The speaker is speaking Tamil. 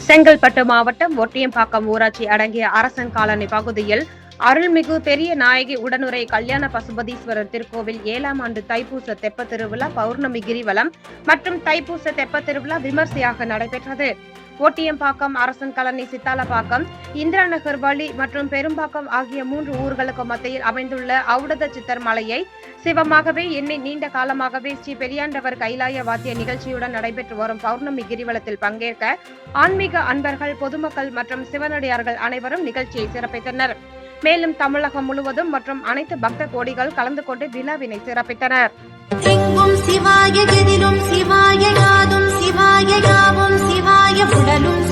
செங்கல்பட்டு மாவட்டம் ஒட்டியம்பாக்கம் ஊராட்சி அடங்கிய அரசன் காலனி பகுதியில் அருள்மிகு பெரிய நாயகி உடனுரை கல்யாண பசுபதீஸ்வரர் திருக்கோவில் 7ஆம் ஆண்டு தைப்பூச தெப்ப திருவிழா, பௌர்ணமி கிரிவலம் மற்றும் தைப்பூச தெப்ப திருவிழா விமர்சையாக நடைபெற்றது. ஒட்டியம்பாக்கம், அரசன் காலனி, சித்தாலப்பாக்கம், இந்திரா நகர் வழி மற்றும் பெரும்பாக்கம் ஆகிய 3 ஊர்களுக்கு மத்தியில் அமைந்துள்ள ஔடத சித்தர் மலையை சிவமாகவே எண்ணி நீண்ட காலமாகவே ஸ்ரீ பெரியாண்டவர் கைலாய வாத்திய நிகழ்ச்சியுடன் நடைபெற்று வரும் பௌர்ணமி கிரிவலத்தில் பங்கேற்க ஆன்மீக அன்பர்கள், பொதுமக்கள் மற்றும் சிவனடியார்கள் அனைவரும் நிகழ்ச்சியை சிறப்பித்தனர். மேலும் தமிழகம் முழுவதும் மற்றும் அனைத்து பக்த கோடிகள் கலந்து கொண்டு விழாவினை சிறப்பித்தனர். சிவாய எதிலும் சிவாய யாதும் சிவாய யாவும் சிவாய உடலும்